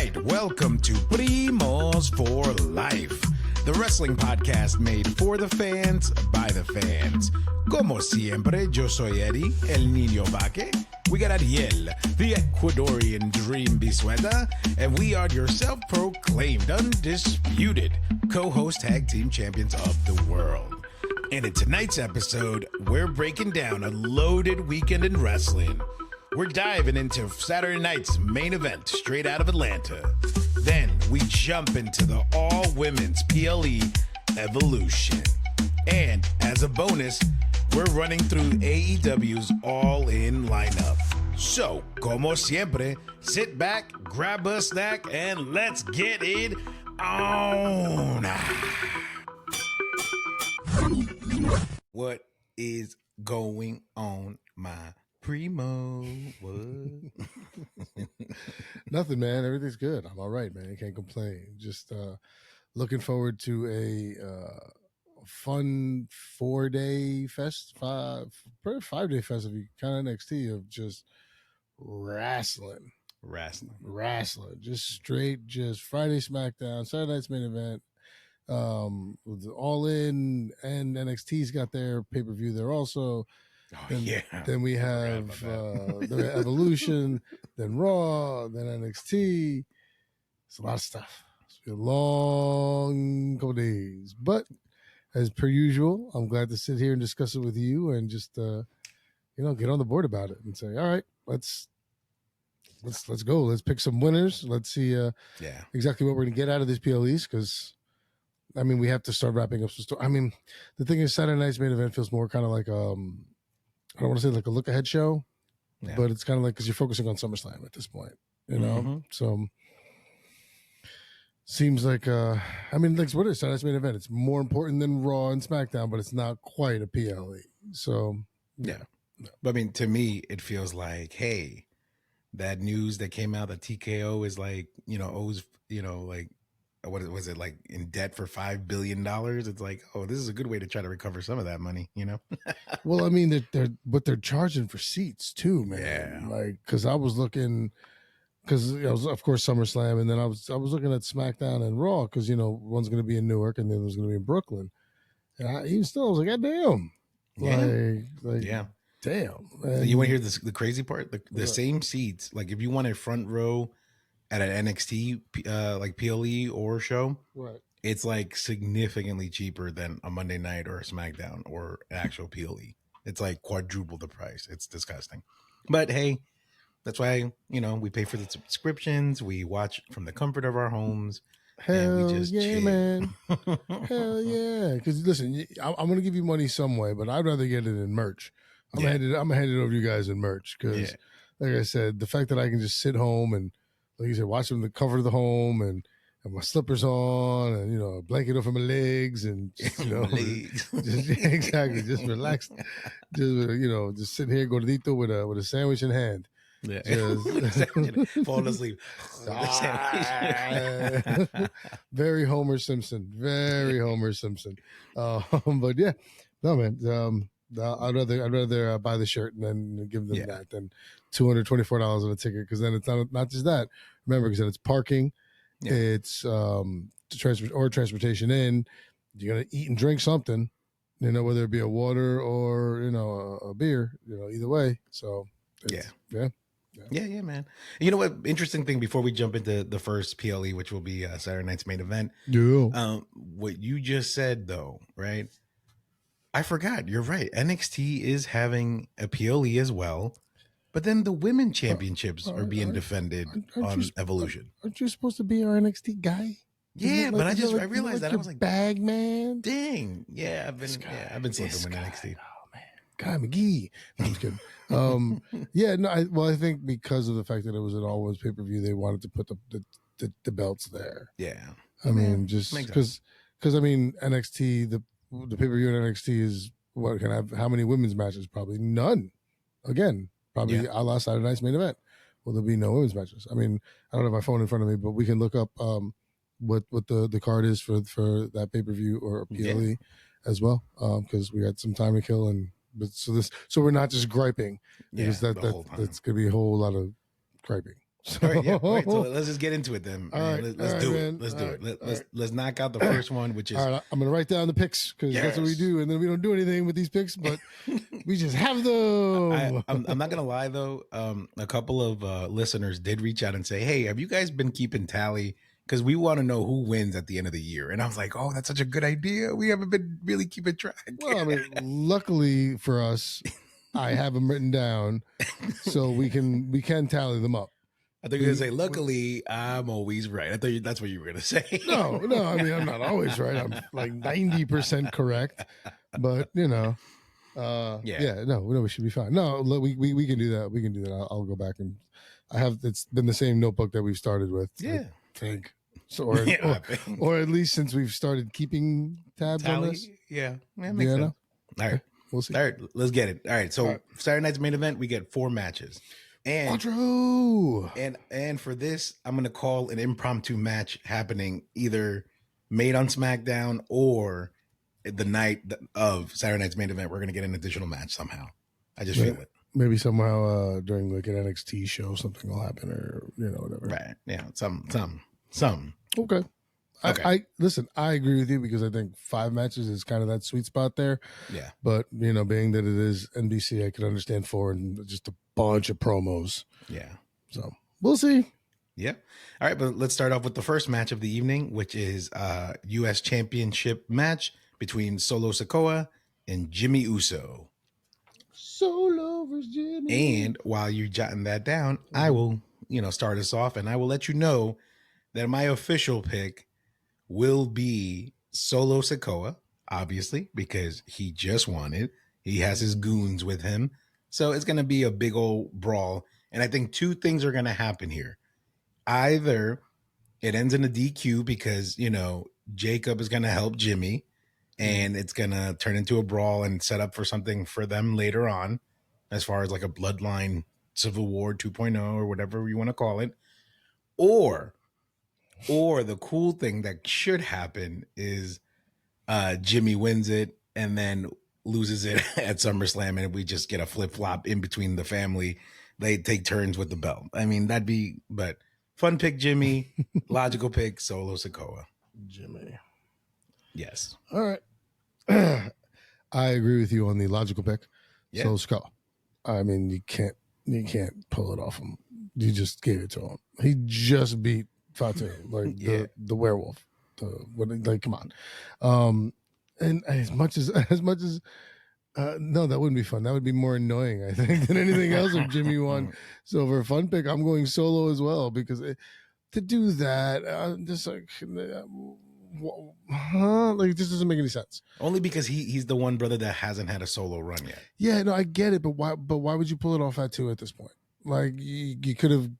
right, welcome to Primos for Life, the wrestling podcast made for the fans, by the fans. Como siempre, yo soy Eddie, el niño vaque. We got Ariel, the Ecuadorian dream bisueta, and we are your self-proclaimed, undisputed co-host tag team champions of the world. And in tonight's episode, we're breaking down a loaded weekend in wrestling. We're diving into Saturday night's main event straight out of Atlanta. Then we jump into the all-women's PLE Evolution. And as a bonus, we're running through AEW's All In lineup. So, como siempre, sit back, grab a snack, and let's get it on. What is going on, my Primo? What? Nothing, man. Everything's good. I'm all right, man. Can't complain. Just looking forward to a fun 5-day festival, kind of NXT of just wrestling. Just straight, just Friday SmackDown, Saturday night's main event. With All In and NXT's got their pay-per-view there also. Then we have the Evolution, then Raw, then NXT. It's a lot of stuff. It's a long couple days. But as per usual, I'm glad to sit here and discuss it with you and just get on the board about it and say, all right, let's go. Let's pick some winners. Let's see exactly what we're gonna get out of these PLEs, because I mean we have to start wrapping up some stuff. I mean, the thing is Saturday night's main event feels more kind of like I don't want to say like a look ahead show, but it's kind of like because you're focusing on SummerSlam at this point, you know? Mm-hmm. So seems like, like what is Saturday's main event? It's more important than Raw and SmackDown, but it's not quite a PLE. So, yeah. But I mean, to me, it feels like, hey, that news that came out that TKO is like, owes, like, what was it, like in debt for $5 billion? It's like, oh, this is a good way to try to recover some of that money, Well, I mean, they're charging for seats too, man. Yeah. Like, because I was looking, because I was, of course, SummerSlam, and then I was looking at SmackDown and Raw, because one's going to be in Newark and the other's going to be in Brooklyn, and I was like, God damn, yeah, damn. And you want to hear the crazy part? The same seats, like if you want a front row at an NXT like PLE or show, right, it's like significantly cheaper than a Monday night or a SmackDown or an actual PLE. It's like quadruple the price. It's disgusting. But hey, that's why, we pay for the subscriptions. We watch from the comfort of our homes. Hell and we just yeah, chill. man. Hell yeah. Because listen, I'm going to give you money some way, but I'd rather get it in merch. I'm going to hand it over to you guys in merch. Because like I said, the fact that I can just sit home and, like you said, watch from the comfort of the home and my slippers on and, a blanket over my legs and, just, exactly, just relax. Just sitting here gordito with a sandwich in hand. Yeah. Falling asleep. Very Homer Simpson. But yeah, no, man. I'd rather buy the shirt and then give them that than $224 on a ticket, because then it's not just that. Remember, because then it's parking, it's transportation in. You're gonna eat and drink something, whether it be a water or a beer, either way. So yeah, man. You know what? Interesting thing before we jump into the first PLE, which will be Saturday night's main event. Yeah. What you just said, though, right? I forgot. You're right. NXT is having a PLE as well, but then the women championships are being defended on Evolution. Aren't you supposed to be our NXT guy? Yeah, but I realized that. I was like, bag man. Dang. Yeah, I've been slipping with NXT. Oh man, Guy McGee. No, I'm just kidding. I think because of the fact that it was an all-women's pay-per-view, they wanted to put the belts there. Yeah. I mean, just because I mean NXT the pay-per-view in NXT is what can have how many women's matches? Probably none. Again, probably a la Saturday night's main event. Will there be no women's matches? I mean, I don't have my phone in front of me, but we can look up what the card is for that pay-per-view or PLE as well, because we had some time to kill, so we're not just griping, because that's gonna be a whole lot of griping. So, All right, yeah. All right, so let's just get into it then. All Man. right, Let's all do right, it. man. Let's All do right, it. all Let's knock out the first one, which is all right. I'm gonna write down the picks because that's what we Yes. do, and then we don't do anything with these picks, but we just have them. I'm not gonna lie though. A couple of listeners did reach out and say, "Hey, have you guys been keeping tally? Because we want to know who wins at the end of the year." And I was like, "Oh, that's such a good idea. We haven't been really keeping track." Well, I mean, luckily for us, I have them written down, so we can tally them up. I thought you were gonna say, "Luckily, I'm always right." I thought that's what you were gonna say. No, I mean, I'm not always right. I'm like 90% correct, but Yeah. no, we should be fine. No, we can do that. We can do that. I'll go back and it's been the same notebook that we've started with. Yeah. I think so, or at least since we've started keeping tabs on this. Yeah, makes sense. No? All right, we'll see. All right, let's get it. All right, so Saturday night's main event, we get 4 matches. And for this, I'm gonna call an impromptu match happening either made on SmackDown or the night of Saturday night's main event. We're gonna get an additional match somehow. I just feel it. Maybe somehow during like an NXT show, something will happen, or whatever. Right? Yeah, some. Okay. I listen. I agree with you because I think 5 matches is kind of that sweet spot there. Yeah. But being that it is NBC, I can understand 4 and just a bunch of promos. Yeah. So we'll see. Yeah. All right, but let's start off with the first match of the evening, which is U.S. Championship match between Solo Sikoa and Jimmy Uso. Solo versus Jimmy. And while you're jotting that down, I will, start us off, and I will let you know that my official pick will be Solo Sikoa, obviously, because he just won it. He has his goons with him. So it's going to be a big old brawl. And I think 2 things are going to happen here. Either it ends in a DQ because, Jacob is going to help Jimmy and it's going to turn into a brawl and set up for something for them later on, as far as like a bloodline Civil War 2.0 or whatever you want to call it. Or the cool thing that should happen is Jimmy wins it and then loses it at SummerSlam, and we just get a flip-flop in between the family. They take turns with the belt. I mean, but fun pick, Jimmy. Logical pick, Solo Sikoa. Jimmy. Yes. All right. I agree with you on the logical pick. Yeah. Solo Sikoa. I mean, you can't pull it off him. You just gave it to him. He just beat Fatu, like the werewolf. Come on. And as much as no, that wouldn't be fun. That would be more annoying, I think, than anything else if Jimmy won. So for a fun pick, I'm going Solo as well, because to do that, I'm just like, like it just doesn't make any sense. Only because he's the one brother that hasn't had a solo run yet. Yeah, no, I get it, but why would you pull it off at 2 at this point? Like you could have,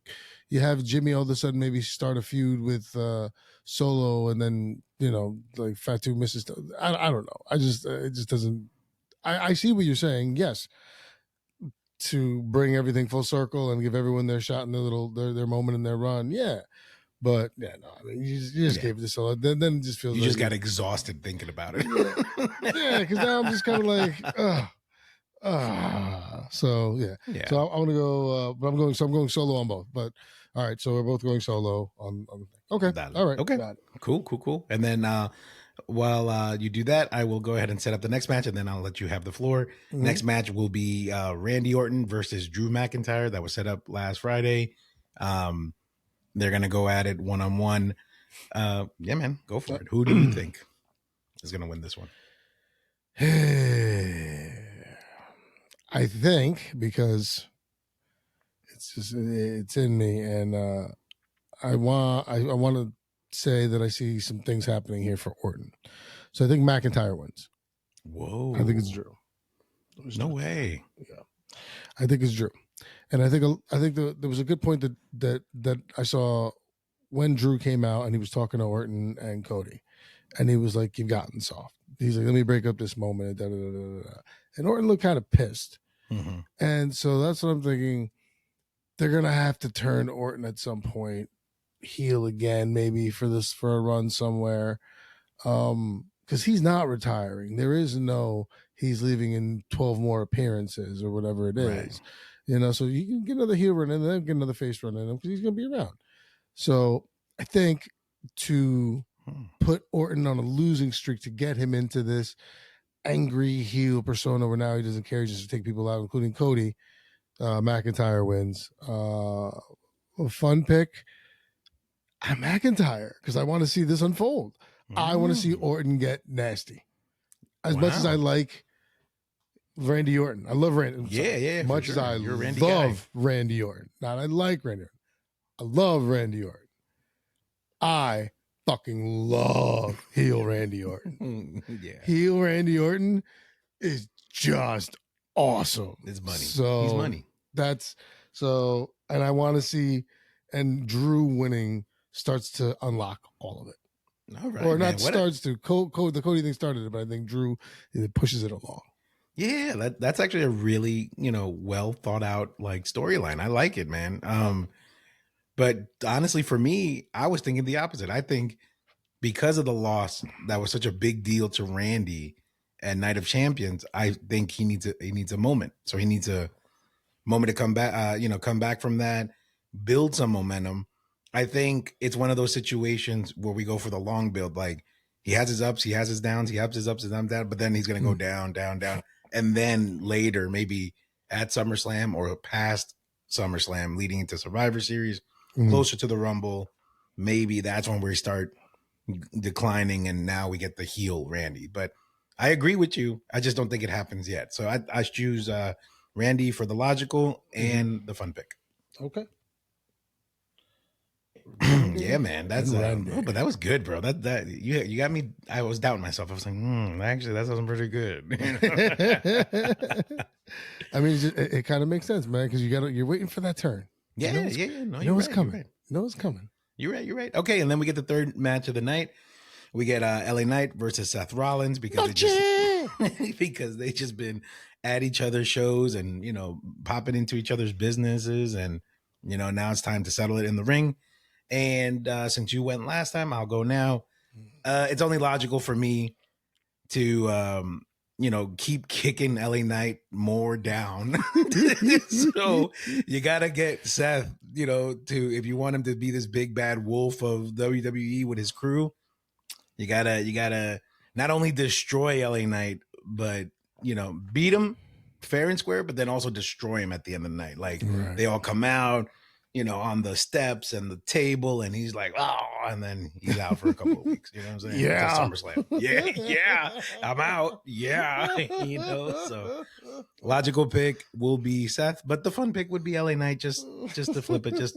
you have Jimmy all of a sudden maybe start a feud with Solo, and then like Fatu misses. I don't know. It just doesn't. I see what you're saying. Yes, to bring everything full circle and give everyone their shot and their moment in their run. Yeah. But yeah, no, I mean, you just gave it to Solo. Then it just feels you just got exhausted thinking about it. Yeah, because now I'm just kind of like, so yeah. So I'm gonna go, but I'm going Solo on both. But all right, so we're both going Solo on the thing. Okay, all right, okay, cool. And then while you do that, I will go ahead and set up the next match, and then I'll let you have the floor. Mm-hmm. Next match will be Randy Orton versus Drew McIntyre. That was set up last Friday. They're going to go at it one-on-one. Yeah, man, go for it. Who do you think is going to win this one? I think, because it's in me, and I want to say that I see some things happening here for Orton. So I think McIntyre wins. Whoa. I think it's Drew. No way. Yeah. I think it's Drew. And I think there was a good point that I saw when Drew came out and he was talking to Orton and Cody, and he was like, "You've gotten soft." He's like, "Let me break up this moment." And Orton looked kind of pissed. Mm-hmm. And so that's what I'm thinking. They're gonna have to turn Orton at some point heel again, maybe for a run somewhere, because he's not retiring. There is no he's leaving in 12 more appearances or whatever it is. Right. So you can get another heel run and then get another face run in him because he's going to be around. So I think to put Orton on a losing streak to get him into this angry heel persona where now he doesn't care, just to take people out, including Cody, McIntyre wins. A fun pick. McIntyre, because I want to see this unfold. I want to see Orton get nasty. As much as I like Randy Orton. I love Randy. Yeah. Much as I love Randy Orton. Not I like Randy Orton. I love Randy Orton. I fucking love heel Randy Orton. Yeah. Heel Randy Orton is just awesome. It's money. So he's money. And I want to see, and Drew winning starts to unlock all of it. All right, or not man. starts to. The Cody thing started it, but I think Drew pushes it along. Yeah, that's actually a really, well thought out like storyline. I like it, man. But honestly, for me, I was thinking the opposite. I think because of the loss that was such a big deal to Randy at Night of Champions, I think he needs a moment. So he needs a moment to come back, come back from that, build some momentum. I think it's one of those situations where we go for the long build. Like he has his ups, he has his downs, he has his ups and down, but then he's going to go down, down, down. And then later, maybe at SummerSlam or past SummerSlam, leading into Survivor Series, closer to the Rumble, maybe that's when we start declining, and now we get the heel Randy. But I agree with you. I just don't think it happens yet. So I choose Randy for the logical and the fun pick. Okay. Yeah, man. That's but that was good, bro. That you got me. I was doubting myself. I was like, actually, that sounds pretty good. I mean, it kind of makes sense, man, because you're waiting for that turn. Yeah, No, it's coming. Right. No, it's coming. You're right. Okay, and then we get the third match of the night. We get LA Knight versus Seth Rollins because they just been at each other's shows and popping into each other's businesses, and now it's time to settle it in the ring. And since you went last time, I'll go now. It's only logical for me to keep kicking LA Knight more down. So you gotta get Seth, if you want him to be this big bad wolf of WWE with his crew, you gotta not only destroy LA Knight, but beat him fair and square, but then also destroy him at the end of the night. Like they all come out, on the steps and the table, and he's like, oh, and then he's out for a couple of weeks. You know what I'm saying? Yeah. SummerSlam. Yeah. I'm out. Yeah. So logical pick will be Seth, but the fun pick would be LA Knight just to flip it,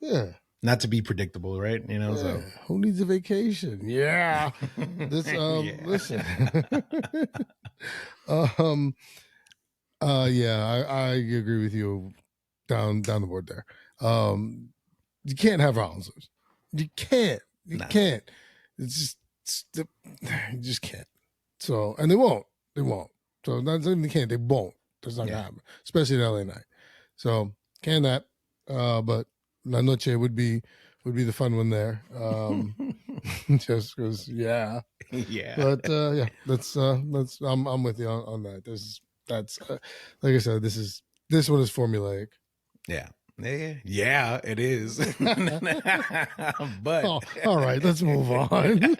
yeah. Not to be predictable, right? So who needs a vacation? Yeah. Listen. I agree with you down the board there. You can't have Rollins lose. You can't. You just you just can't. So, and they won't. So not saying they can't, they won't. That's not gonna happen. Especially in LA Night. So can that. But La Noche would be the fun one there. Just because, yeah. But that's I'm with you on that. That's like I said, this one is formulaic. Yeah, it is. But all right, let's move on.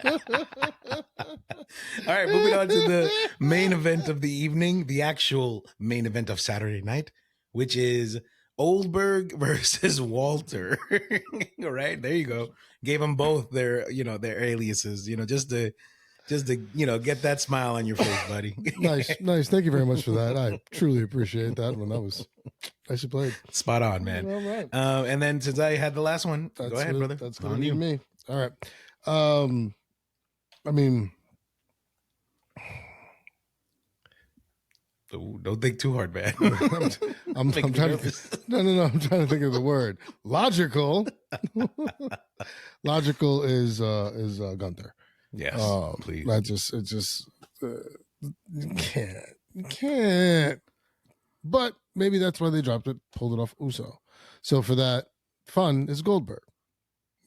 All right, moving on to the main event of the evening, the actual main event of Saturday night, which is Oldberg versus Walter. All right, there you go. Gave them both their aliases, just to get that smile on your face, buddy. Nice. Thank you very much for that. I truly appreciate that one. That was nicely played. Spot on, man. All right. And then since I had the last one, go ahead, brother. That's going to be me. All right. I mean, don't think too hard, man. I'm trying to. No. I'm trying to think of the word. Logical. Logical is Gunther. Yes, please. You can't. But maybe that's why they dropped it, pulled it off Uso. So for that, fun is Goldberg,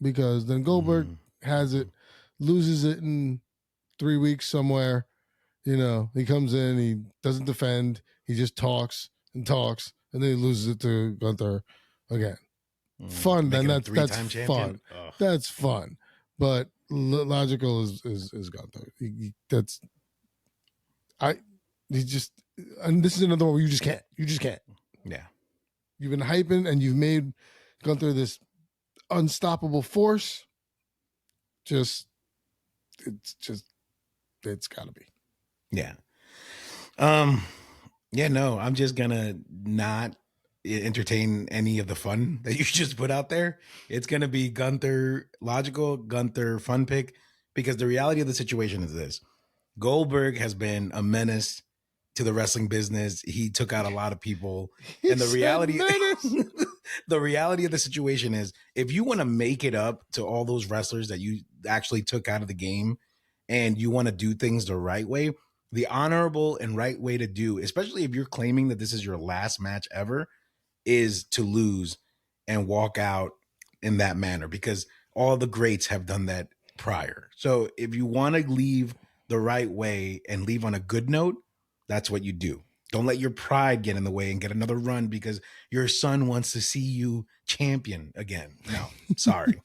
because then Goldberg has it, loses it in 3 weeks somewhere. He comes in, he doesn't defend, he just talks and talks and then he loses it to Gunther again. Fun, then that's fun. Ugh. That's fun. But logical is Gunther. That's he just, and this is another one where you just can't. Yeah. You've been hyping and you've made Gunther this unstoppable force. It's gotta be. Yeah. Yeah, no, I'm just gonna not entertain any of the fun that you just put out there. It's gonna be Gunther logical, Gunther fun pick, because the reality of the situation is this. Goldberg has been a menace to the wrestling business. He took out a lot of people. And the reality the reality of the situation is, if you want to make it up to all those wrestlers that you actually took out of the game and you want to do things the right way, the honorable and right way to do, especially if you're claiming that this is your last match ever, is to lose and walk out in that manner, because all the greats have done that prior. So if you want to leave the right way and leave on a good note, that's what you do. Don't let your pride get in the way and get another run because your son wants to see you champion again. No, sorry.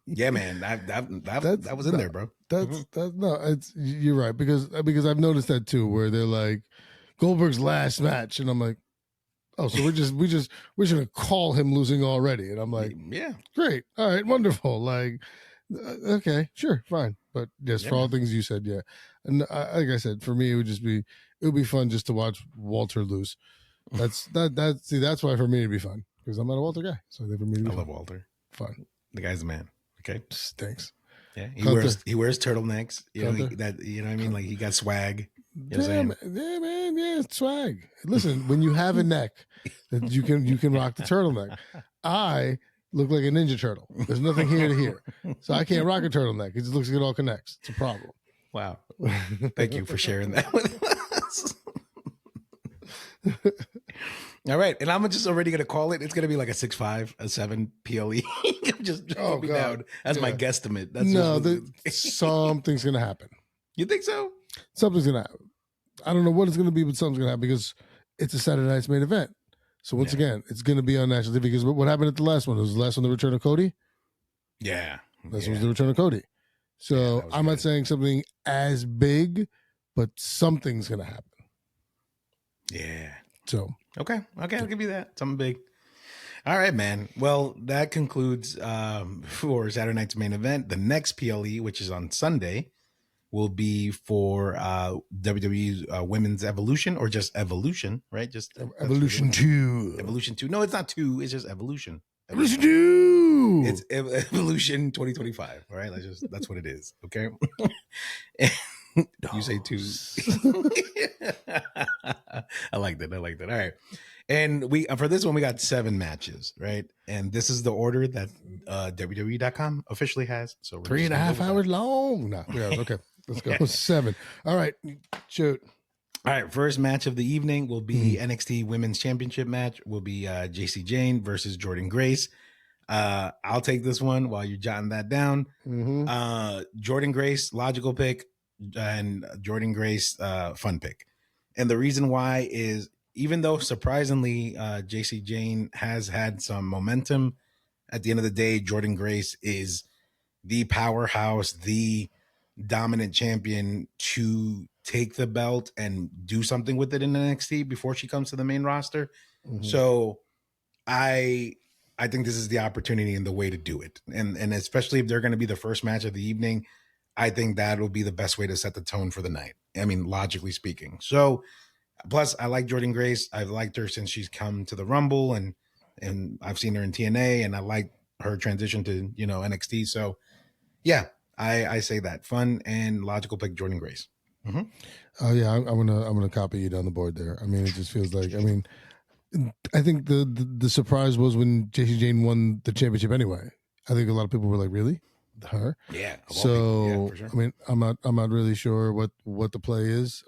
Yeah, man, that was in there, bro. That's no, it's, you're right, because I've noticed that too, where they're like Goldberg's last match, and I'm like, oh, so we're just gonna call him losing already, and I'm like, yeah, great, all right, wonderful, like, okay, sure, fine, but yes, for all things you said, yeah, and like I said, for me, it would be fun just to watch Walter lose. That's why for me it'd be fun, because I'm not a Walter guy, so for me, I love Walter. Fun. The guy's a man. Okay, thanks. Yeah, he wears turtlenecks. You know what I mean. Like, he got swag. You know yeah, man, yeah, swag. Listen, when you have a neck that you can rock the turtleneck. I look like a Ninja Turtle. There's nothing here to here, so I can't rock a turtleneck. It just looks like it all connects. It's a problem. Wow. Thank you for sharing that with us. All right, and I'm just already gonna call it. It's gonna be like a 6'5", a 7 PLE. just put me down as my guesstimate. That's something's gonna happen. You think so? Something's gonna happen. I don't know what it's gonna be, but something's gonna happen because it's a Saturday night's main event. So once again, it's gonna be on national TV. Because what happened at the last one? Was the last one the return of Cody? Yeah, this was the return of Cody. So I'm not saying something as big, but something's gonna happen. Yeah. So okay, I'll give you that. Something big. All right, man. Well, that concludes for Saturday night's main event. The next PLE, which is on Sunday, will be for WWE's Women's Evolution, or just Evolution, right? Just Evolution 2. Evolution 2. No, it's not 2. It's just Evolution. Evolution 2. It's Evolution 2025. All right, that's what it is. Okay. You say 2. I like that. All right. And we for this one, we got 7 matches, right? And this is the order that WWE.com officially has. So 3.5 hours long. No, yeah, okay. Let's go. 7. All right. Shoot. All right. First match of the evening will be NXT Women's Championship match. Will be JC Jane versus Jordan Grace. I'll take this one while you're jotting that down. Jordan Grace, logical pick, and Jordan Grace, fun pick. And the reason why is, even though surprisingly JC Jane has had some momentum, at the end of the day, Jordan Grace is the powerhouse, the dominant champion to take the belt and do something with it in NXT before she comes to the main roster. So I think this is the opportunity and the way to do it. And especially if they're going to be the first match of the evening, I think that will be the best way to set the tone for the night. I mean, logically speaking. So plus, I like Jordan Grace. I've liked her since she's come to the Rumble, and I've seen her in TNA, and I like her transition to NXT. So yeah, I say that fun and logical pick, Jordan Grace. Oh yeah, I'm gonna copy you down the board there. I mean, it just feels like, I mean, I think the surprise was when JC Jane won the championship anyway. I think a lot of people were like, really? Her? Yeah. So yeah, for sure. I mean, I'm not really sure what the play is,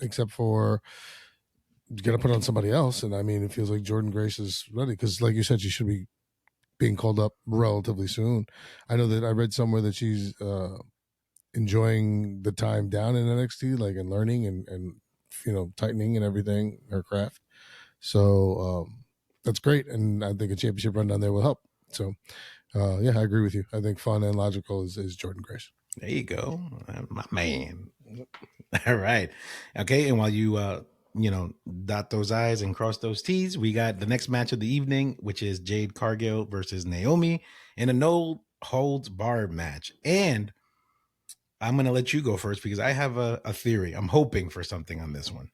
except for you got to put on somebody else. And I mean, it feels like Jordan Grace is ready because, like you said, she should be being called up relatively soon. I know that I read somewhere that she's enjoying the time down in NXT, like, and learning and tightening and everything, her craft. So that's great, and I think a championship run down there will help. So yeah, I agree with you. I think fun and logical is Jordan Grace. There you go, my man. All right, okay. And while you dot those I's and cross those T's, we got the next match of the evening, which is Jade Cargill versus Naomi in a no holds barred match. And I'm going to let you go first because I have a theory. I'm hoping for something on this one.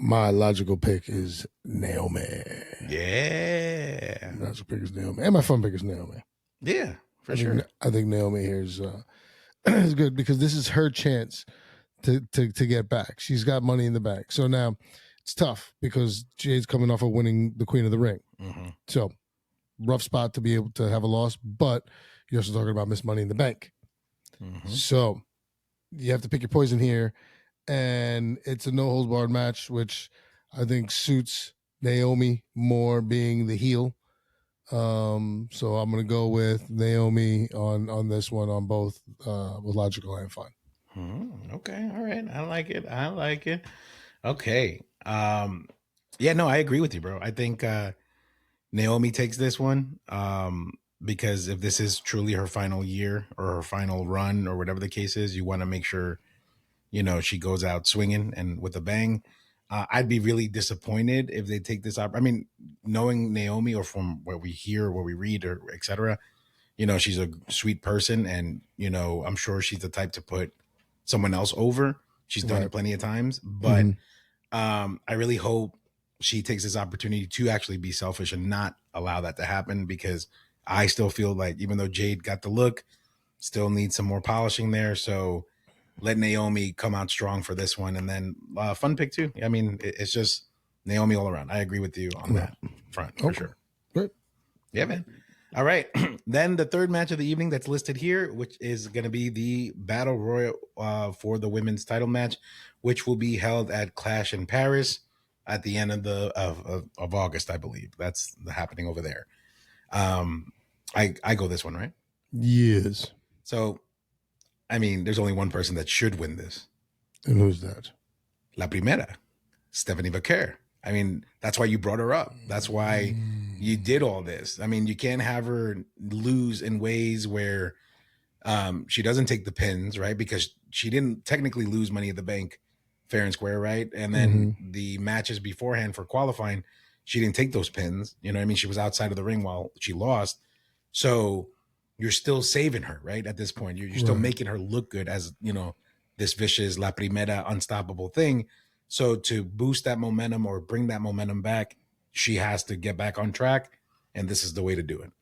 My logical pick is Naomi. Yeah. Logical pick is Naomi. And my fun pick is Naomi. Yeah, for sure. I think Naomi here is good because this is her chance to get back. She's got money in the bank. So now it's tough because Jade's coming off of winning the Queen of the Ring. Mm-hmm. So rough spot to be able to have a loss, but you're also talking about Miss Money in the Bank. Mm-hmm. So you have to pick your poison here, and it's a no holds barred match, which I think suits Naomi more being the heel. So I'm going to go with Naomi on this one on both with logical and fun. Okay, all right, I like it. Okay, yeah, no, I agree with you, bro. I think Naomi takes this one because if this is truly her final year or her final run or whatever the case is, you want to make sure she goes out swinging and with a bang. I'd be really disappointed if they take this up. I mean, knowing Naomi or from what we hear, what we read, or etc., she's a sweet person, and I'm sure she's the type to put someone else over. She's done it plenty of times, but I really hope she takes this opportunity to actually be selfish and not allow that to happen, because I still feel like even though Jade got the look, still needs some more polishing there. So let Naomi come out strong for this one. And then fun pick too. I mean, it's just Naomi all around. I agree with you on that front for sure. Good. Yeah, man. All right. Then the third match of the evening that's listed here, which is going to be the Battle Royal for the women's title match, which will be held at Clash in Paris at the end of August, I believe. That's happening over there. I go this one, right? Yes. So, I mean, there's only one person that should win this. And who's that? La Primera, Stephanie Vaquer. I mean, that's why you brought her up. That's why you did all this. I mean, you can't have her lose in ways where she doesn't take the pins, right? Because she didn't technically lose Money at the Bank fair and square, right? And then the matches beforehand for qualifying, she didn't take those pins. You know what I mean? She was outside of the ring while she lost. So you're still saving her, right? At this point, you're still making her look good as, this vicious La Primera unstoppable thing. So to boost that momentum or bring that momentum back, she has to get back on track. And this is the way to do it.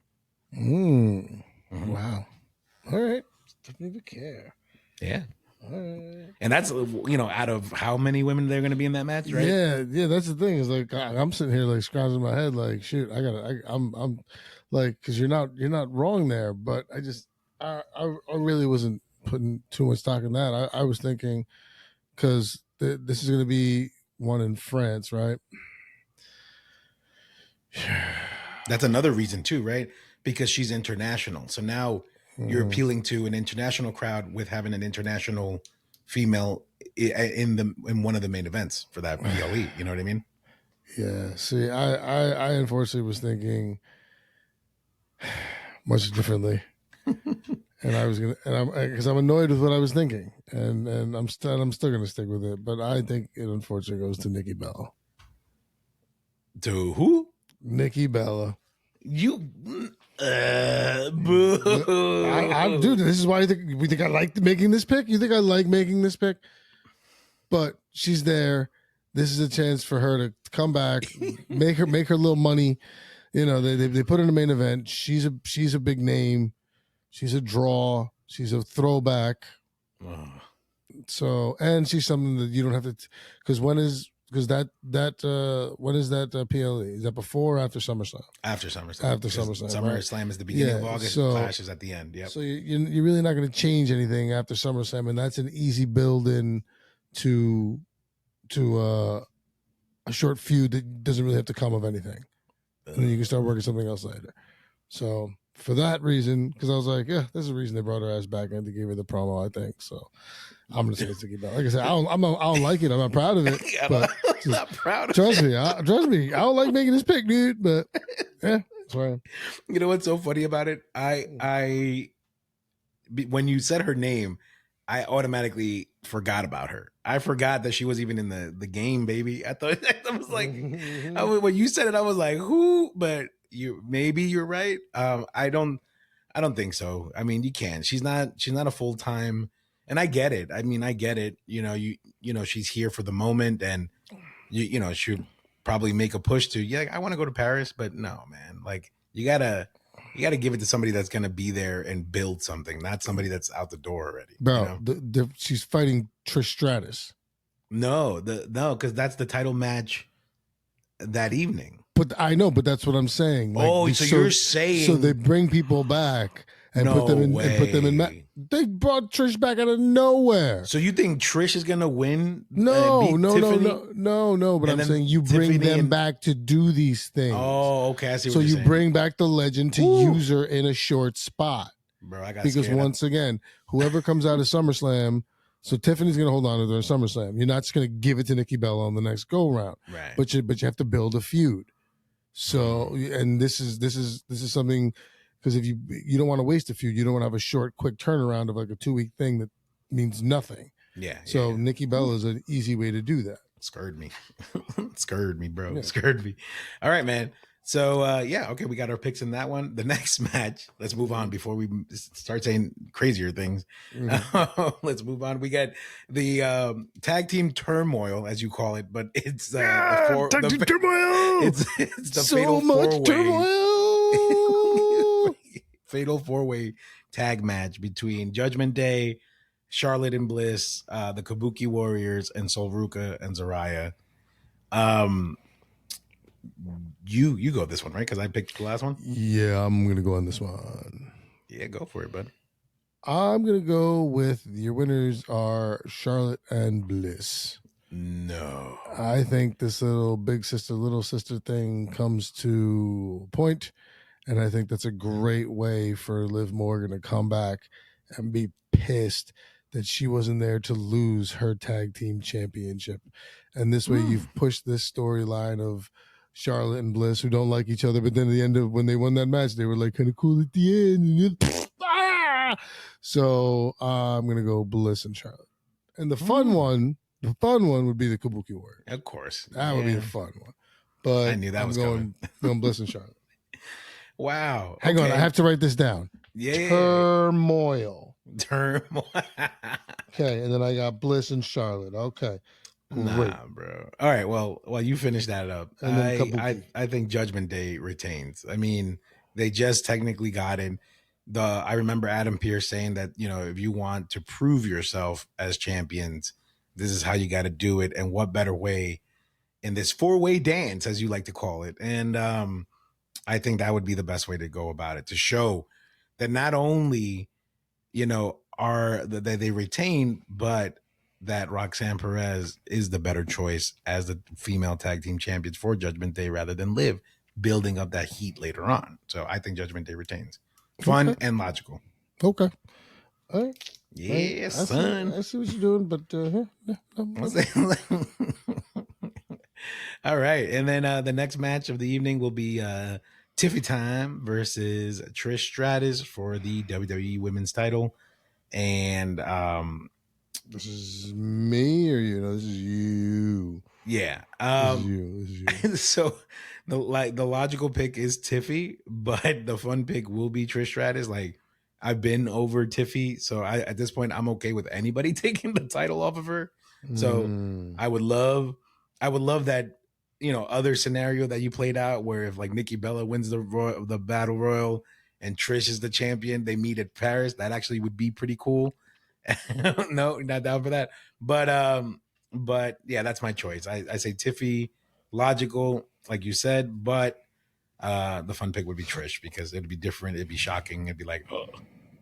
Wow. All right. Stephanie Vaquer. Yeah. And that's out of how many women they're going to be in that match, right? Yeah. That's the thing. Is like I'm sitting here like scratching my head, like shoot, I'm like, because you're not wrong there, but I really wasn't putting too much stock in that. I was thinking because this is going to be one in France, right? That's another reason too, right? Because she's international, so now you're appealing to an international crowd with having an international female in one of the main events for that PLE. You know what I mean? Yeah. See, I unfortunately was thinking much differently, and I was gonna, because I'm annoyed with what I was thinking, and I'm still gonna stick with it, but I think it unfortunately goes to Nikki Bella. To who? Nikki Bella. You. Boo. Dude, this is why we think I like making this pick. You think I like making this pick? But she's there. This is a chance for her to come back, make her little money. They put her in the main event. She's a big name. She's a draw. She's a throwback. So, and she's something that you don't have to, because when is that PLE? Is that before or after SummerSlam? After SummerSlam. After SummerSlam. SummerSlam is the beginning of August. So, Clash is at the end. Yep. So you're really not going to change anything after SummerSlam, and that's an easy build in to a short feud that doesn't really have to come of anything, and then you can start working something else later. So for that reason, because I was like, yeah, there's a reason they brought her ass back and they gave her the promo, I think. So I'm gonna say it's Nikki Bella. Like I said, I don't like it. I'm not proud of it. But I'm not proud of trust it. Trust me. I don't like making this pick, dude. But yeah, that's where I am. You know what's so funny about it? When you said her name, I automatically forgot about her. I forgot that she was even in the game, baby. I thought I was like, when you said it, I was like, who? But you're right. I don't think so. I mean, you can. She's not a full time, and I get it. I mean, I get it. She's here for the moment, and she'll probably make a push to I want to go to Paris, but no, man. Like you gotta give it to somebody that's gonna be there and build something, not somebody that's out the door already. Bro, she's fighting Trish Stratus. No, because that's the title match that evening. But I know, but that's what I'm saying. Like, so you're saying so they bring people back and put them in. They brought Trish back out of nowhere. So you think Trish is gonna win? No. But I'm saying you bring them back to do these things. Oh, okay. I see. So you bring back the legend to use her in a short spot. Bro, I got because scared. Once again, whoever comes out of SummerSlam. So Tiffany's going to hold on to their SummerSlam. You're not just going to give it to Nikki Bella on the next go round, right? But you have to build a feud. So, and this is something, because if you don't want to waste a feud, you don't want to have a short, quick turnaround of like a 2-week thing that means nothing. Yeah. So Nikki Bella is an easy way to do that. Scared me, bro. Yeah. Scared me. All right, man. So okay, we got our picks in that one. The next match, let's move on before we start saying crazier things. Let's move on. We got the tag team turmoil, as you call it, but it's tag team turmoil. It's the so fatal much four-way, turmoil. fatal 4-way tag match between Judgment Day, Charlotte and Bliss, the Kabuki Warriors, and Sol Ruka and Zaraya. You go this one, right? Because I picked the last one. Yeah, I'm gonna go on this one. Yeah, go for it, bud. I'm gonna go with your winners are Charlotte and Bliss. No, I think this little big sister, little sister thing comes to a point, and I think that's a great way for Liv Morgan to come back and be pissed that she wasn't there to lose her tag team championship. And this way, you've pushed this storyline of Charlotte and Bliss, who don't like each other, but then at the end of when they won that match, they were like kind of cool at the end. So I'm gonna go Bliss and Charlotte. And the fun one would be the Kabuki Warrior. Of course, that would be the fun one. But I knew that was going Bliss and Charlotte. Wow. Hang on, I have to write this down. Yeah. Turmoil. Okay, and then I got Bliss and Charlotte. Okay. Great. Nah, bro. All right. Well, you finish that up. I think Judgment Day retains. I mean, they just technically got in. I remember Adam Pearce saying that, if you want to prove yourself as champions, this is how you got to do it. And what better way in this 4-way dance, as you like to call it. And I think that would be the best way to go about it, to show that not only, that they retain, but that Roxanne Perez is the better choice as the female tag team champions for Judgment Day rather than Liv, building up that heat later on. So I think Judgment Day retains. Fun and logical. Okay. All right. Yeah, son. I see what you're doing, but all right. And then the next match of the evening will be Tiffy Time versus Trish Stratus for the WWE Women's title. And this is me or you? No, this is you. Yeah. This is you. So the logical pick is Tiffy, but the fun pick will be Trish Stratus. Like, I've been over Tiffy, so at this point I'm okay with anybody taking the title off of her. So I would love that, other scenario that you played out where if like Nikki Bella wins the Battle Royal and Trish is the champion, they meet at Paris. That actually would be pretty cool. No, not down for that. But yeah, that's my choice. I say Tiffy, logical, like you said, but the fun pick would be Trish because it'd be different. It'd be shocking. It'd be like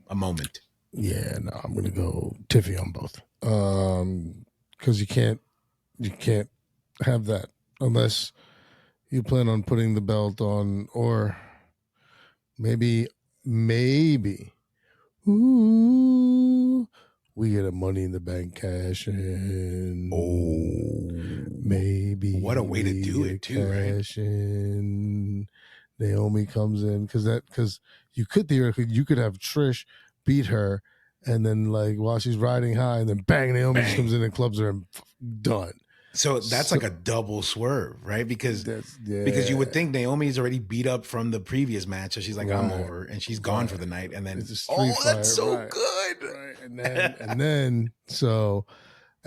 a moment. Yeah, no, I'm gonna go Tiffy on both. Because you can't have that unless you plan on putting the belt on, or maybe. Ooh, we get a Money in the Bank cash in. Oh, maybe what a way to do it too, right? cash in. Naomi comes in because you could theoretically have Trish beat her, and then like while she's riding high, and then bang, Naomi just comes in and clubs her and done. So that's like a double swerve, right? Because yeah. because you would think Naomi's already beat up from the previous match, so she's like, I'm Right. over, and she's gone for the night. And then It's a street fight, that's so right. good. Right. And then so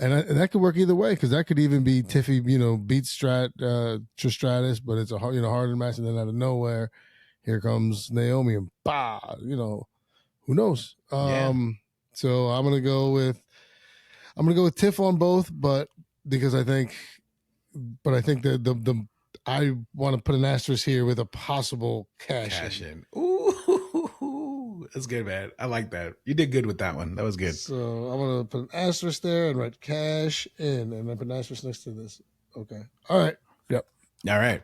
and that could work either way, because that could even be Tiffy, beats Trish Stratus, but it's a harder match, and then out of nowhere, here comes Naomi, and bah, who knows? Yeah. So I'm gonna go with Tiff on both, but because I think that the I want to put an asterisk here with a possible cash in. Ooh, that's good, man. I like that. You did good with that one. That was good. So I'm gonna put an asterisk there and write cash in, and I put an asterisk next to this. Okay. All right. Yep. All right.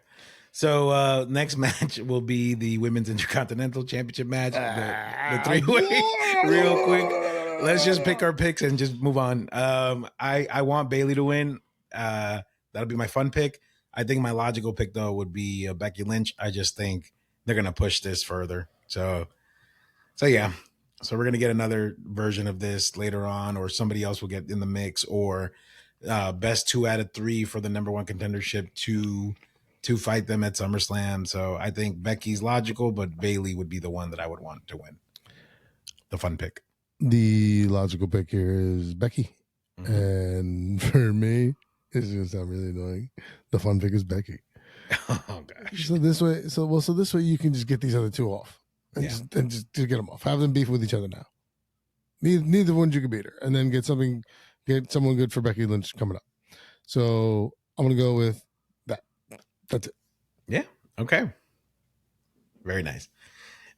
So next match will be the Women's Intercontinental Championship match, the three-way. Real quick, let's just pick our picks and just move on. I want Bayley to win. That'll be my fun pick. I think my logical pick though would be Becky Lynch. I just think they're gonna push this further. So yeah. So we're gonna get another version of this later on, or somebody else will get in the mix, or best 2 out of 3 for the number 1 contendership to fight them at SummerSlam. So I think Becky's logical, but Bayley would be the one that I would want to win. The fun pick. The logical pick here is Becky. Mm-hmm. And for me, it's going to sound really annoying. The fun pick is Becky. Oh gosh. So this way you can just get these other two off. And just get them off. Have them beef with each other now. Neither one you can beat her. And then get someone good for Becky Lynch coming up. So I'm going to go with that. That's it. Yeah. Okay. Very nice.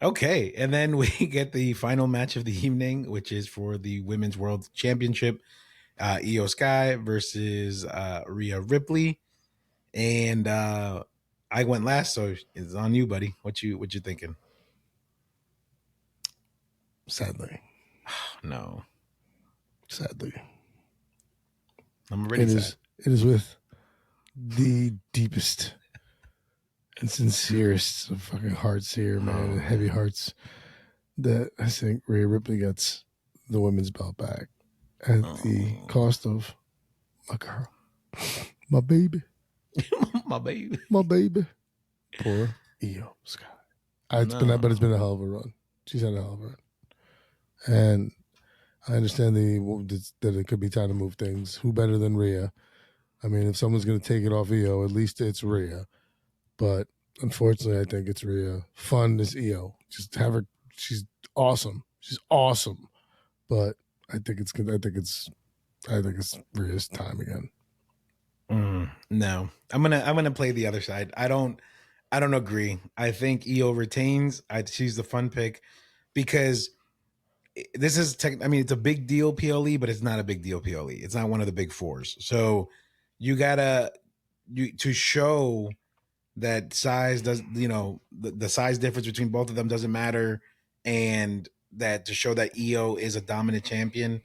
Okay. And then we get the final match of the evening, which is for the Women's World Championship. Io Sky versus Rhea Ripley. And I went last, so it's on you, buddy. What you thinking? Sadly. No. Sadly. I'm already sad. It is with the deepest and sincerest of fucking hearts here, man, and heavy hearts, that I think Rhea Ripley gets the women's belt back at the cost of my girl, my baby. My baby. My baby. Poor Io Sky. It's been a hell of a run. She's had a hell of a run. And I understand that it could be time to move things. Who better than Rhea? I mean, if someone's going to take it off Io, at least it's Rhea. But unfortunately, I think it's Rhea. Fun is Io. Just have her. She's awesome. She's awesome. But I think it's Rhea's time again. No, I'm gonna play the other side. I don't agree. I think Io retains. She's the fun pick because this is it's a big deal PLE, but it's not a big deal PLE. It's not one of the big fours. So you gotta to show that size does the size difference between both of them doesn't matter, and that to show that Io is a dominant champion,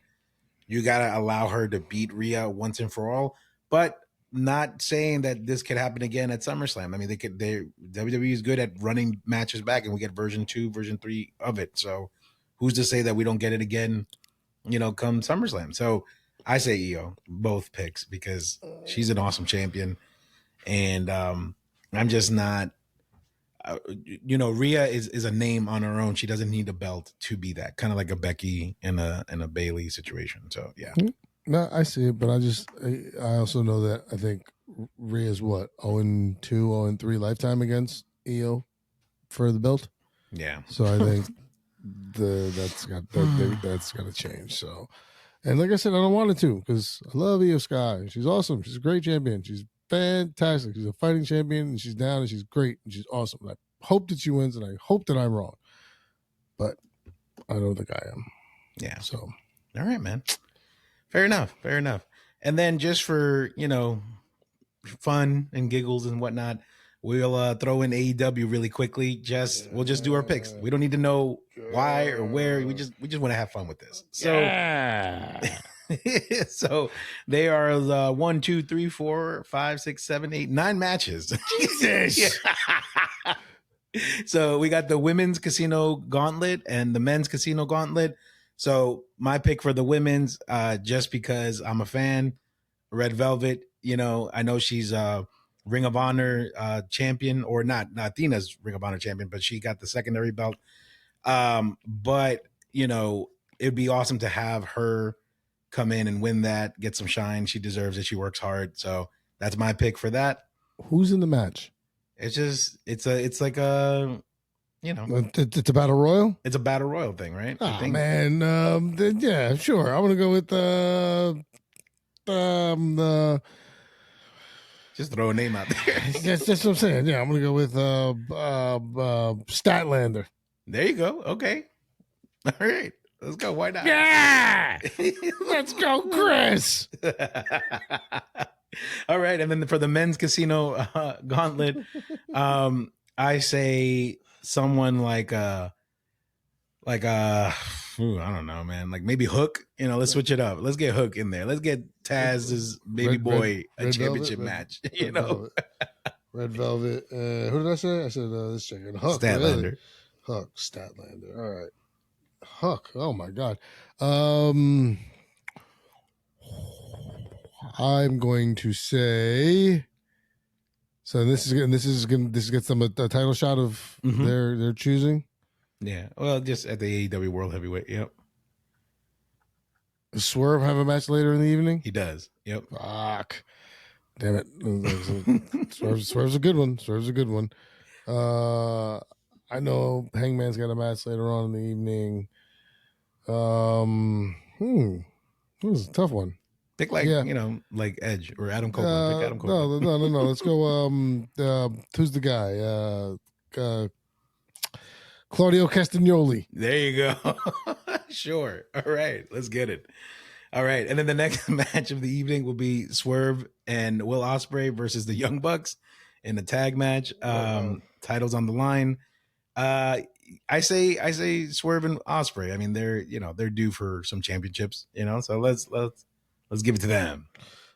you gotta allow her to beat Rhea once and for all. But not saying that this could happen again at SummerSlam. I mean, WWE is good at running matches back, and we get version 2, version 3 of it. So who's to say that we don't get it again, come SummerSlam? So I say Io, both picks, because she's an awesome champion. And I'm just not, Rhea is a name on her own. She doesn't need a belt to be that, kind of like a Becky and a Bayley situation. So, yeah. No, I see it, but I also know that I think Rhea's 0-2, 0-3 lifetime against Io for the belt. Yeah. So I think that's got to change. So, and like I said, I don't want it to, because I love Io Sky. She's awesome. She's a great champion. She's fantastic. She's a fighting champion, and she's down, and she's great, and she's awesome. And I hope that she wins, and I hope that I'm wrong, but I don't think I am. Yeah. So, all right, man. Fair enough. And then just for, fun and giggles and whatnot, we'll throw in AEW really quickly. We'll just do our picks. We don't need to know why or where. We just want to have fun with this. So, yeah. so they are 1, 2, 3, 4, 5, 6, 7, 8, 9 matches. Jesus. So we got the women's casino gauntlet and the men's casino gauntlet. So my pick for the women's, just because I'm a fan, Red Velvet. You know, I know she's Ring of Honor champion, or not Athena's Ring of Honor champion, but she got the secondary belt. But you know, it'd be awesome to have her come in and win that, get some shine. She deserves it. She works hard. So that's my pick for that. Who's in the match? It's like a, you know, it's a battle royal. It's a battle royal thing, right? Oh, I think. Man, then, yeah, sure. I'm gonna go with just throw a name out there. That's what I'm saying. Yeah, I'm gonna go with Statlander. There you go. Okay. All right. Let's go. Why not? Yeah. Let's go, Chris. All right. And then for the men's casino gauntlet, I say someone like I don't know, man. Like maybe Hook. You know, let's switch it up. Let's get Hook in there. Let's get Taz's baby boy a championship match. You know, Red Velvet. Who did I say? I said let's check it. Hook. Statlander. Really? Hook. Statlander. All right. Hook. Oh my God. I'm going to say. So this gets them a title shot of their choosing. Yeah. Well, just at the AEW World Heavyweight. Yep. Does Swerve have a match later in the evening? He does. Yep. Fuck. Damn it. Swerve's a good one. Swerve's a good one. I know Hangman's got a match later on in the evening. This is a tough one. Pick like Edge or Adam Cole. Pick Adam Cole. No. Let's go. Who's the guy? Claudio Castagnoli. There you go. Sure. All right. Let's get it. All right. And then the next match of the evening will be Swerve and Will Ospreay versus the Young Bucks in the tag match. Titles on the line. I say Swerve and Ospreay. I mean, they're due for some championships, so let's give it to them.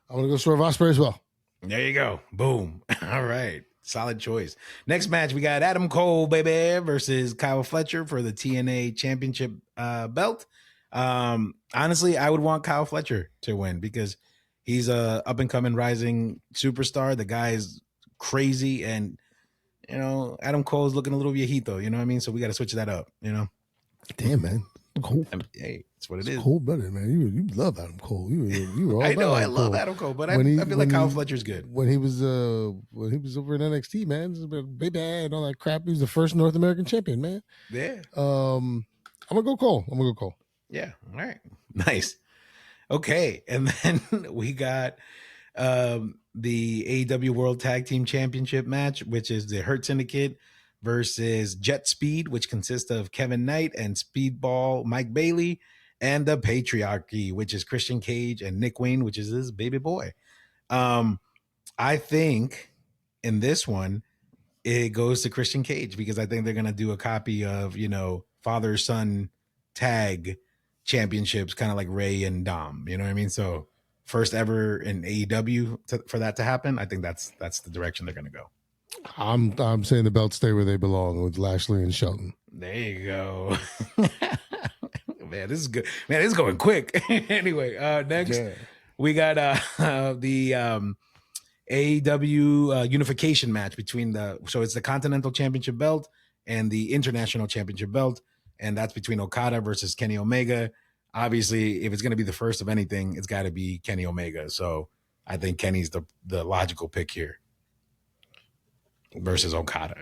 I'm going to go Swerve Ospreay as well. There you go. Boom. All right. Solid choice. Next match, we got Adam Cole, baby, versus Kyle Fletcher for the TNA Championship belt. Honestly, I would want Kyle Fletcher to win because he's a up-and-coming rising superstar. The guy is crazy, and, Adam Cole's looking a little viejito, you know what I mean? So we got to switch that up, Damn, man. Cole. I mean, hey, it's what it is. Cole better, man. You love Adam Cole. You were all I know about I love Cole. Adam Cole, but I feel like Kyle Fletcher's good. When he was over in NXT, man, baby and all that crap. He was the first North American champion, man. Yeah. I'm gonna go Cole. Yeah. All right. Nice. Okay, and then we got the AEW World Tag Team Championship match, which is the Hurt Syndicate versus Jet Speed, which consists of Kevin Knight and Speedball Mike Bailey, and the Patriarchy, which is Christian Cage and Nick Wayne, which is his baby boy. I think in this one, it goes to Christian Cage because I think they're going to do a copy of, father-son tag championships, kind of like Ray and Dom, you know what I mean? So first ever in AEW for that to happen, I think that's the direction they're going to go. I'm saying the belts stay where they belong with Lashley and Shelton. There you go. Man, this is good. Man, this is going quick. Anyway, next we got the AEW unification match between so it's the Continental Championship belt and the International Championship belt, and that's between Okada versus Kenny Omega. Obviously, if it's going to be the first of anything, it's got to be Kenny Omega. So I think Kenny's the logical pick here versus Okada,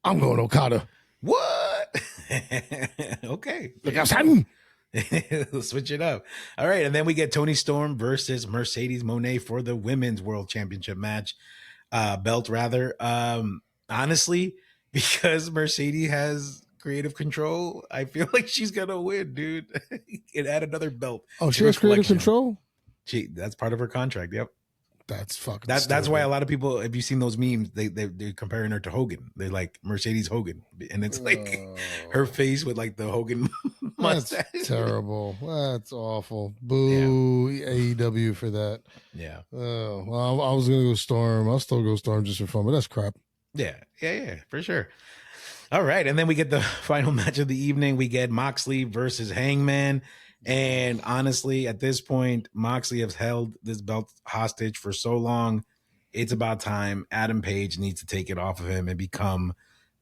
I'm going Okada. What? Okay. Let's switch it up. All right. And then we get Toni Storm versus Mercedes Moné for the Women's World Championship match, belt rather. Honestly, because Mercedes has creative control, I feel like she's going to win, dude. And add another belt. Oh, she has creative control? That's part of her contract. Yep. That's fucking. That's why a lot of people, if you've seen those memes, they're comparing her to Hogan. They like Mercedes Hogan, and it's like her face with like the Hogan mustache. That's terrible. That's awful. Boo AEW for that. Yeah. Oh, well, I was gonna go Storm. I'll still go Storm just for fun, but that's crap. Yeah, for sure. All right, and then we get the final match of the evening. We get Moxley versus Hangman. And honestly, at this point, Moxley has held this belt hostage for so long. It's about time. Adam Page needs to take it off of him and become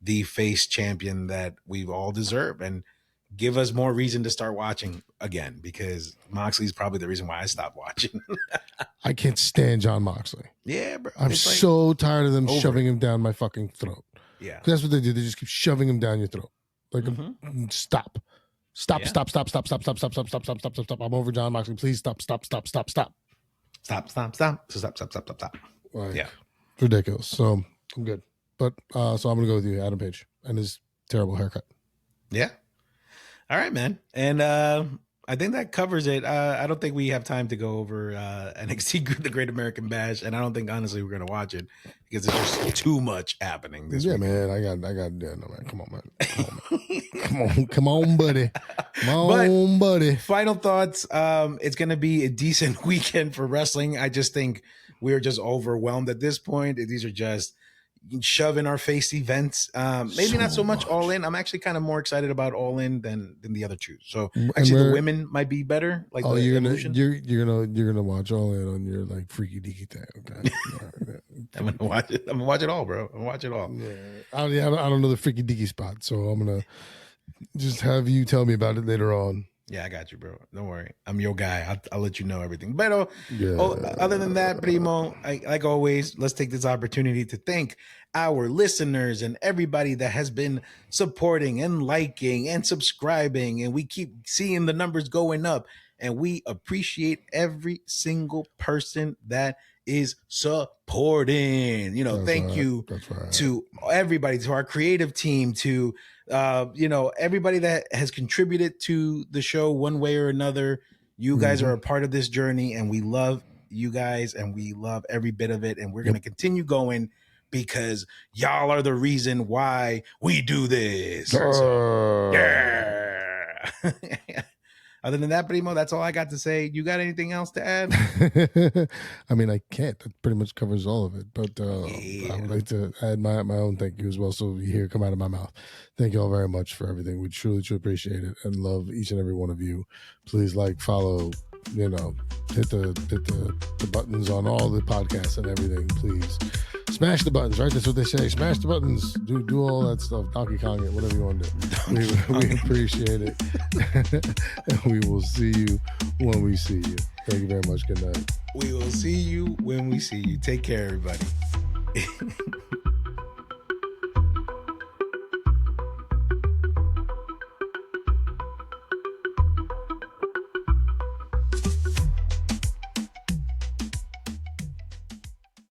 the face champion that we've all deserved, and give us more reason to start watching again, because Moxley's probably the reason why I stopped watching. I can't stand John Moxley. Yeah, bro. I'm so tired of them shoving him down my fucking throat. Yeah. That's what they do. They just keep shoving him down your throat. Like, stop. Stop. I'm over John Moxley. Please stop. Like, Yeah. It's ridiculous. So I'm good. But so I'm gonna go with you, Adam Page, and his terrible haircut. Yeah. All right, man. And I think that covers it. I don't think we have time to go over NXT the Great American Bash, and I don't think honestly we're gonna watch it because there's just too much happening this week. Man. I got no, man. Come on, man. Come on, buddy. Buddy. Final thoughts. It's gonna be a decent weekend for wrestling. I just think we're just overwhelmed at this point. These are just shove in our face events. Maybe not so much All In. I'm actually kind of more excited about All In than the other two. So actually the women might be better. Like you're gonna watch All In on your like freaky deaky thing. Okay. I'm gonna watch it. I'm gonna watch it all, bro. I'm gonna watch it all. Yeah. I don't know the freaky deaky spot, so I'm gonna just have you tell me about it later on. Yeah, I got you, bro. Don't worry. I'm your guy. I'll let you know everything. But other than that, Primo, like always, let's take this opportunity to thank our listeners and everybody that has been supporting and liking and subscribing. And we keep seeing the numbers going up. And we appreciate every single person that is supporting. Thank you to everybody, to our creative team, to everybody that has contributed to the show one way or another. You guys are a part of this journey, and we love you guys, and we love every bit of it. And we're going to continue going because y'all are the reason why we do this. So, yeah. Other than that, Primo, that's all I got to say. You got anything else to add? I mean, I can't. That pretty much covers all of it. But I would like to add my own thank you as well. So you hear it come out of my mouth. Thank you all very much for everything. We truly, truly appreciate it and love each and every one of you. Please follow, hit the buttons on all the podcasts and everything. Please smash the buttons, right? That's what they say. Smash the buttons. Do all that stuff. Donkey Kong it, whatever you want to do. We appreciate it. And we will see you when we see you. Thank you very much. Good night. We will see you when we see you. Take care, everybody.